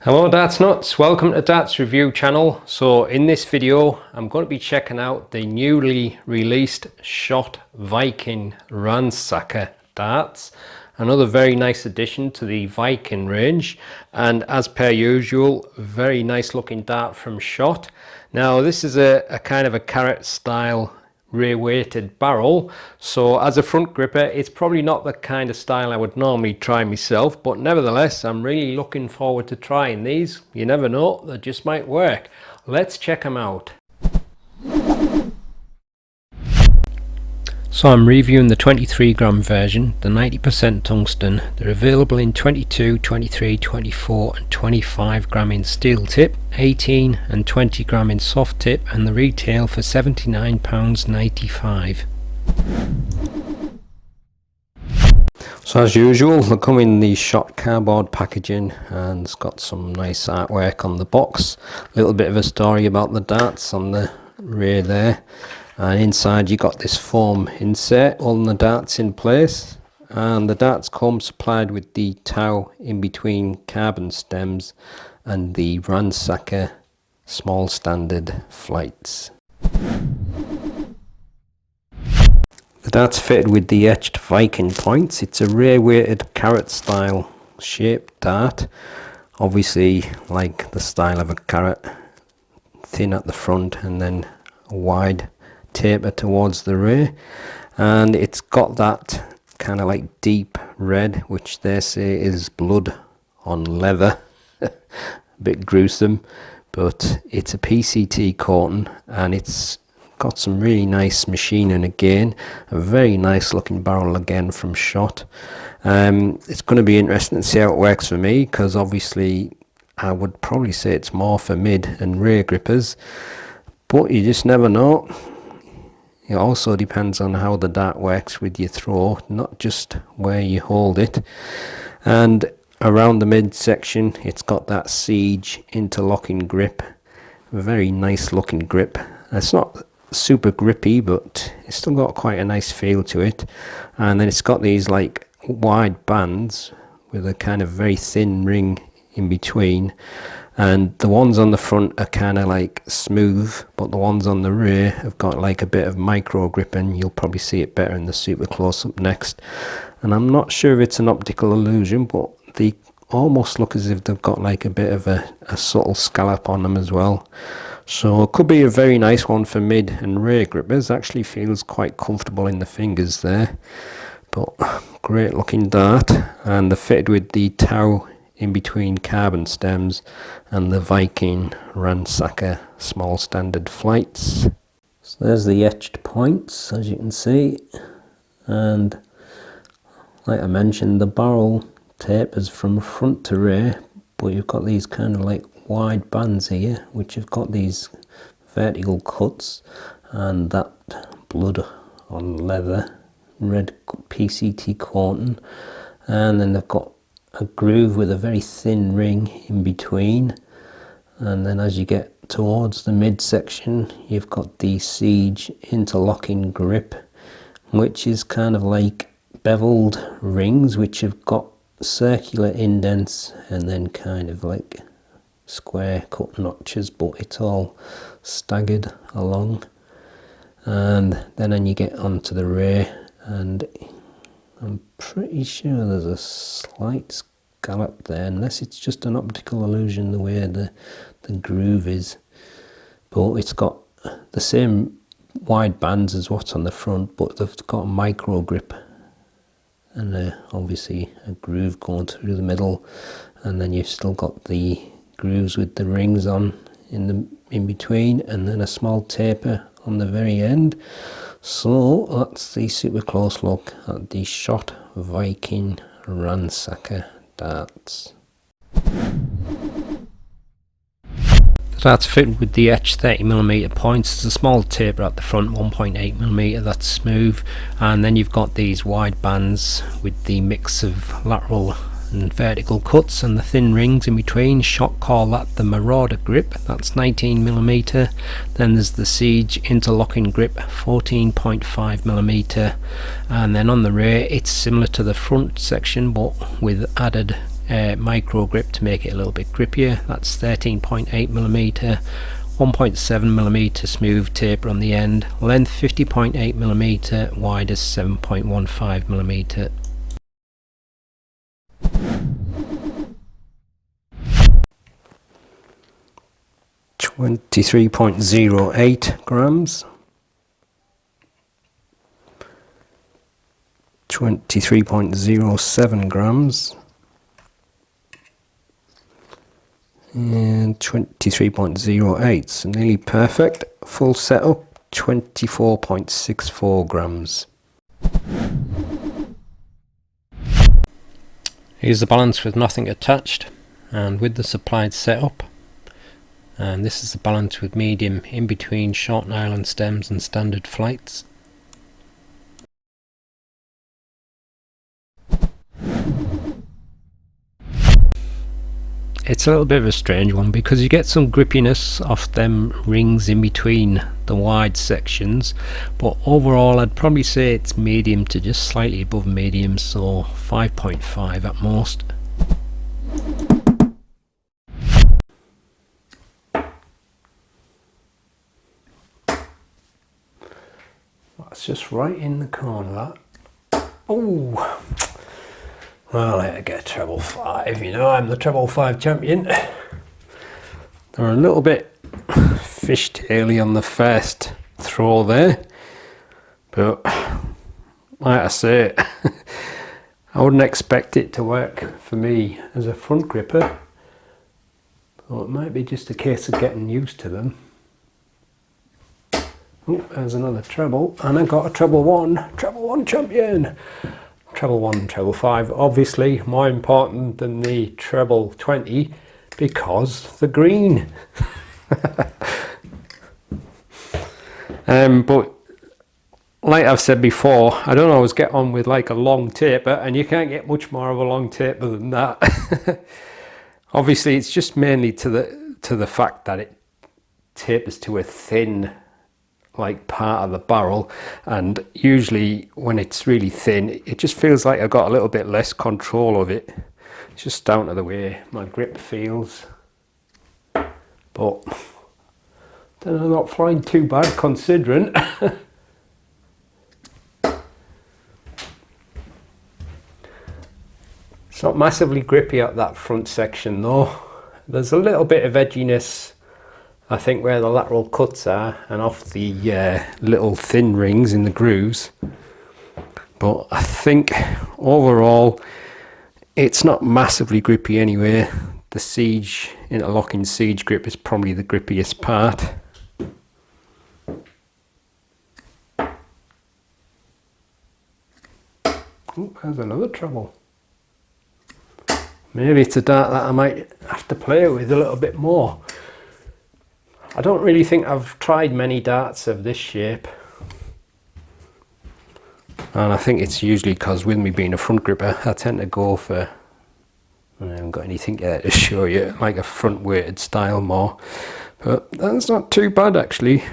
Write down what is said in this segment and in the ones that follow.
Hello Darts Nuts, welcome to Darts Review channel. So in this video I'm going to be checking out the newly released SHOT Viking RANNSAKA darts. Another very nice addition to the Viking range, and as per usual, very nice looking dart from SHOT. Now this is a kind of a carrot style rear weighted barrel, so as a front gripper it's probably not the kind of style I would normally try myself, but nevertheless I'm really looking forward to trying these. You never know, they just might work. Let's check them out. So I'm reviewing the 23 gram version, the 90% tungsten. They're available in 22, 23, 24 and 25 gram in steel tip, 18 and 20 gram in soft tip, and the retail for £79.95. So as usual, they come in the SHOT cardboard packaging, and it's got some nice artwork on the box. A little bit of a story about the darts on the rear there. And inside you got this foam insert holding the darts in place, and the darts come supplied with the tow in between carbon stems and the RANNSAKA small standard flights. The darts fitted with the etched Viking points. It's a rear weighted carrot style shaped dart, obviously like the style of a carrot, thin at the front and then a wide taper towards the rear, and it's got that kind of like deep red, which they say is blood on leather. A bit gruesome, but it's a PCT coating and it's got some really nice machining again. A very nice looking barrel again from SHOT. It's going to be interesting to see how it works for me, because obviously I would probably say it's more for mid and rear grippers, but you just never know. It also depends on how the dart works with your throw, not just where you hold it. And around the mid section it's got that siege interlocking grip. A very nice looking grip. It's not super grippy, but it's still got quite a nice feel to it. And then it's got these like wide bands with a kind of very thin ring in between, and the ones on the front are kind of like smooth, but the ones on the rear have got like a bit of micro gripping. You'll probably see it better in the super close up next, and I'm not sure if it's an optical illusion, but they almost look as if they've got like a bit of a subtle scallop on them as well. So it could be a very nice one for mid and rear grippers. Actually feels quite comfortable in the fingers there, but great looking dart. And they're fitted with the tow in between carbon stems and the Viking RANNSAKA small standard flights. So there's the etched points, as you can see, and like I mentioned, the barrel tapers from front to rear, but you've got these kind of like wide bands here which have got these vertical cuts, and that blood on leather red PCT coating, and then they've got a groove with a very thin ring in between. And then as you get towards the mid section you've got the siege interlocking grip, which is kind of like beveled rings which have got circular indents and then kind of like square cut notches, but it's all staggered along. And then you get onto the rear, and I'm pretty sure there's a slight scallop there, unless it's just an optical illusion the way the groove is. But it's got the same wide bands as what's on the front, but they've got a micro grip and obviously a groove going through the middle, and then you've still got the grooves with the rings on in between, and then a small taper on the very end. So that's the super close look at the SHOT Viking RANNSAKA darts. The darts fitted with the etched 30mm points. There's a small taper at the front, 1.8mm, that's smooth, and then you've got these wide bands with the mix of lateral and vertical cuts and the thin rings in between. SHOT call that the Marauder grip, that's 19mm. Then there's the siege interlocking grip, 14.5mm, and then on the rear it's similar to the front section but with added micro grip to make it a little bit grippier. That's 13.8mm, 1.7mm smooth taper on the end, length 50.8mm, wide is 7.15mm. .08 grams, 23.07 grams, and 23.08, so nearly perfect. Full setup, 24.64 grams. Here's the balance with nothing attached and with the supplied setup. And this is the balance with medium in between short nylon stems and standard flights. It's a little bit of a strange one because you get some grippiness off them rings in between the wide sections, but overall I'd probably say it's medium to just slightly above medium, so 5.5 at most. That's just right in the corner, that. Oh, well, I get a treble 5, you know, I'm the treble 5 champion. They're a little bit fishtaily on the first throw there, but like I say, I wouldn't expect it to work for me as a front gripper, so it might be just a case of getting used to them. Oh, there's another treble, and I got a treble 1 champion. Treble 1, treble 5, obviously more important than the treble 20 because the green. But like I've said before, I don't always get on with like a long taper, and you can't get much more of a long taper than that. Obviously it's just mainly to the fact that it tapers to a thin like part of the barrel, and usually when it's really thin it just feels like I've got a little bit less control of it. It's just down to the way my grip feels, but then I'm not flying too bad considering. It's not massively grippy at that front section though. There's a little bit of edginess I think where the lateral cuts are and off the little thin rings in the grooves, but I think overall it's not massively grippy anyway. The siege, interlocking siege grip is probably the grippiest part. Oh, there's another treble. Maybe it's a dart that I might have to play with a little bit more. I don't really think I've tried many darts of this shape, and I think it's usually because with me being a front gripper I tend to go for, I haven't got anything there to show you, like a front weighted style more, but that's not too bad actually.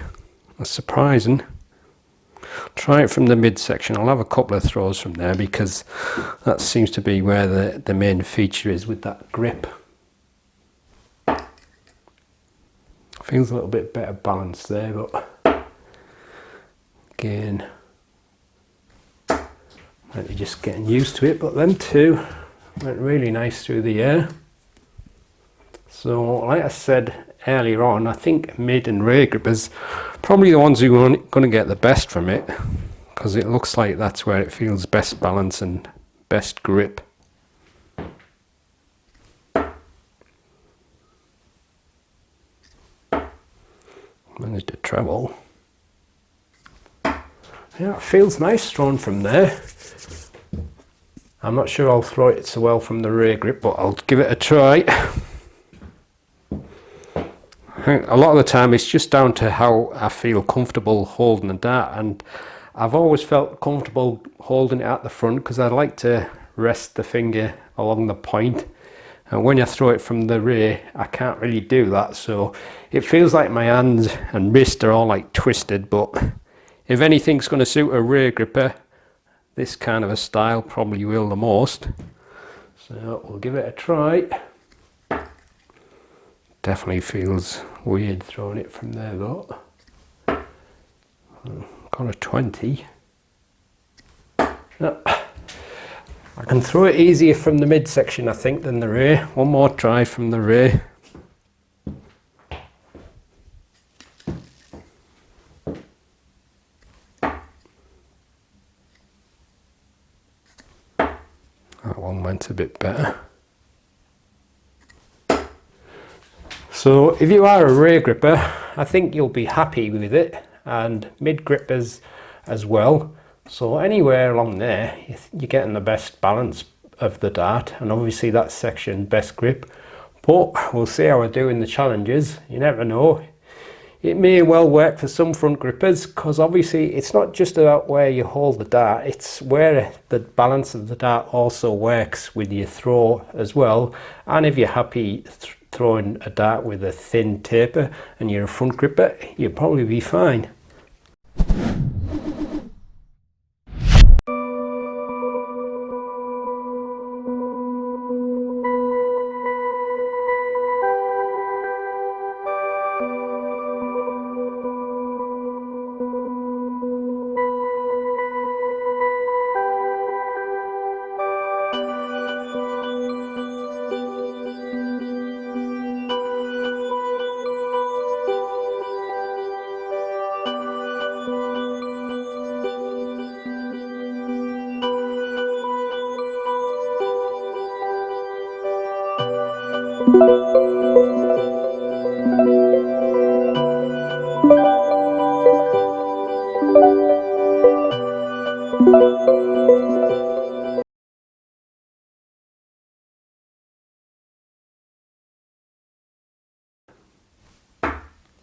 That's surprising. Try it from the midsection. I'll have a couple of throws from there because that seems to be where the main feature is with that grip. Feels a little bit better balanced there, but again, might be just getting used to it. But them two went really nice through the air. So like I said earlier on, I think mid and rear grippers probably the ones who are going to get the best from it, because it looks like that's where it feels best balance and best grip. Managed to treble. Yeah, it feels nice thrown from there. I'm not sure I'll throw it so well from the rear grip, but I'll give it a try. I think a lot of the time it's just down to how I feel comfortable holding a dart, and I've always felt comfortable holding it at the front because I like to rest the finger along the point. And when I throw it from the rear, I can't really do that, so it feels like my hands and wrist are all like twisted. But if anything's going to suit a rear gripper, this kind of a style probably will the most. So we'll give it a try. Definitely feels weird throwing it from there though. Got a 20. No. I can throw it easier from the midsection I think than the rear. One more try from the rear. That one went a bit better. So if you are a rear gripper, I think you'll be happy with it, and mid grippers as well. So anywhere along there, you're getting the best balance of the dart, and obviously that section best grip. But we'll see how I do in the challenges. You never know. It may well work for some front grippers, because obviously it's not just about where you hold the dart, it's where the balance of the dart also works with your throw as well. And if you're happy throwing a dart with a thin taper and you're a front gripper, you'll probably be fine.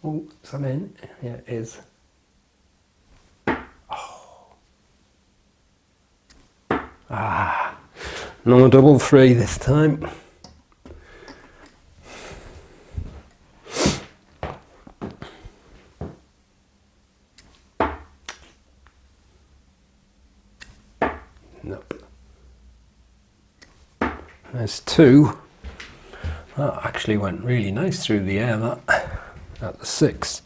Oh, is that in? Yeah, it is. Oh. Ah, no double three this time. Nope. There's two. That actually went really nice through the air, that. At the 6.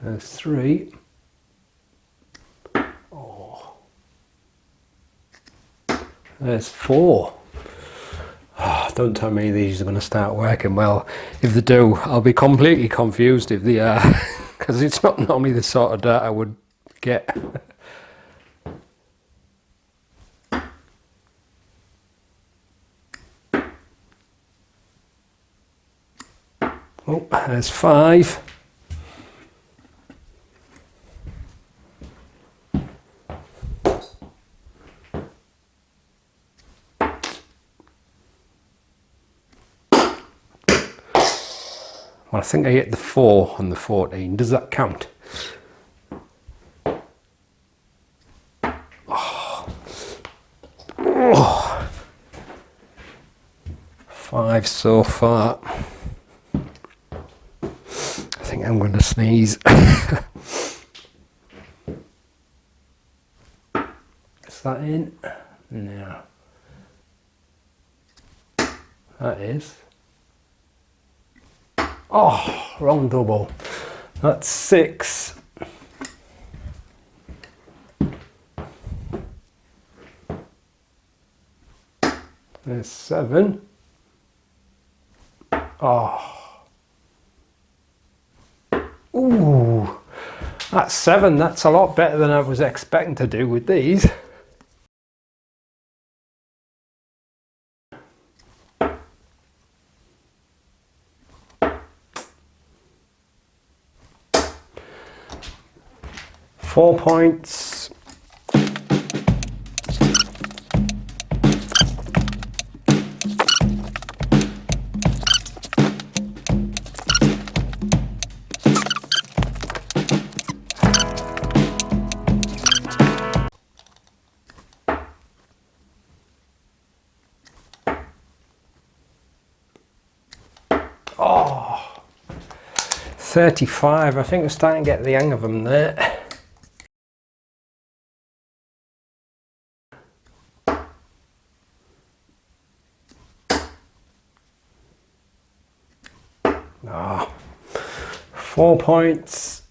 There's 3. Oh. There's 4. Oh, don't tell me these are going to start working well. If they do, I'll be completely confused if they are, because it's not normally the sort of dart I would get. Oh, there's 5. Well, I think I hit the 4 on the 14. Does that count? Oh. Oh. 5 so far. I think I'm going to sneeze. Is that in? No. That is. Oh, wrong double. That's 6. There's 7. Oh. Ooh, that's 7. That's a lot better than I was expecting to do with these. Four points. Oh, 35. I think we're starting to get the hang of them there. Ah, 4 points.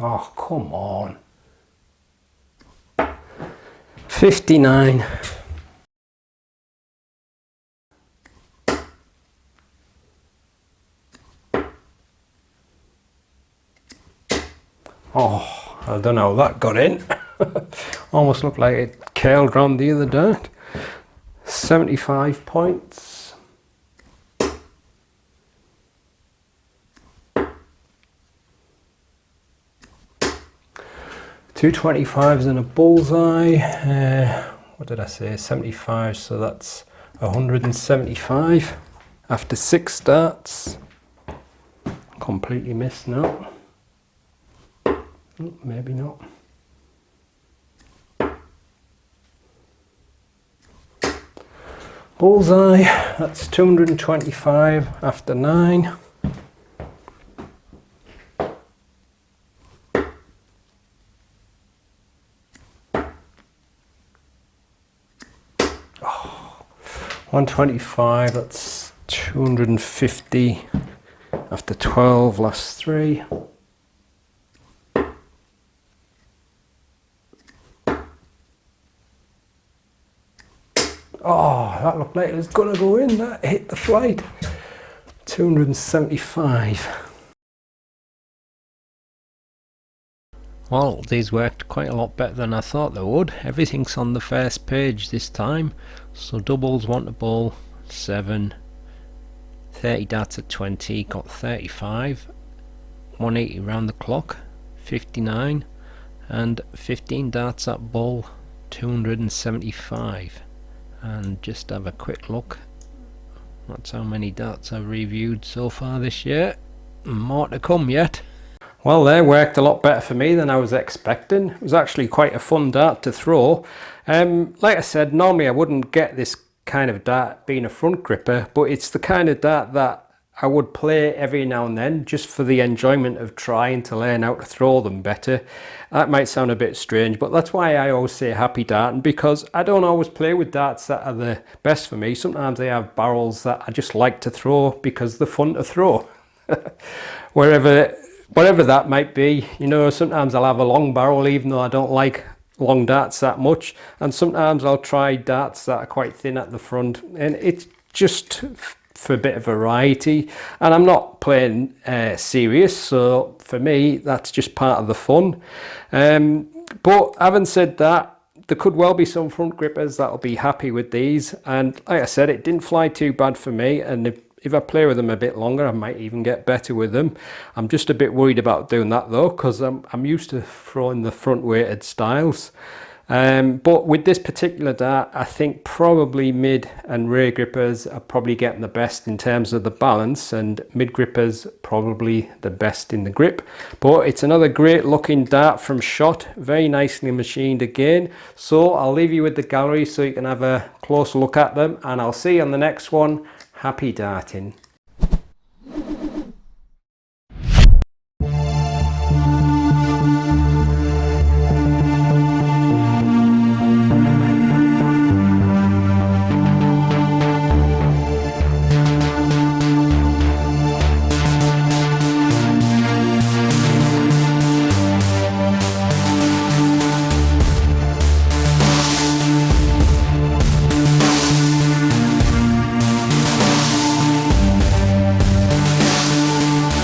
Oh, come on. 59. Oh, I don't know how that got in. Almost looked like it curled round the other dart. 75 points. Two 25s and a bullseye. What did I say? 75, so that's 175 after 6 starts. Completely missed now. Maybe not. Bullseye, that's 225 after 9. Oh, 125, that's 250 after 12, last 3. Oh, that looked like it was going to go in. That hit the flight. 275. Well, these worked quite a lot better than I thought they would. Everything's on the first page this time. So doubles, 1 to bowl, 7. 30 darts at 20, got 35. 180 round the clock, 59. And 15 darts at bull, 275. And just have a quick look. That's how many darts I've reviewed so far this year. More to come yet. Well, they worked a lot better for me than I was expecting. It was actually quite a fun dart to throw. Like I said, normally I wouldn't get this kind of dart being a front gripper, but it's the kind of dart that I would play every now and then just for the enjoyment of trying to learn how to throw them better. That might sound a bit strange, but that's why I always say happy darting, because I don't always play with darts that are the best for me. Sometimes I have barrels that I just like to throw because they're fun to throw. Whatever that might be, you know, sometimes I'll have a long barrel even though I don't like long darts that much, and sometimes I'll try darts that are quite thin at the front, and it's just for a bit of variety. And I'm not playing serious, so for me that's just part of the fun. But having said that, there could well be some front grippers that'll be happy with these, and like I said, it didn't fly too bad for me, and if I play with them a bit longer, I might even get better with them. I'm just a bit worried about doing that though, because I'm used to throwing the front weighted styles. But with this particular dart, I think probably mid and rear grippers are probably getting the best in terms of the balance, and mid grippers probably the best in the grip. But it's another great looking dart from Shot, very nicely machined again. So I'll leave you with the gallery so you can have a closer look at them, and I'll see you on the next one. Happy darting.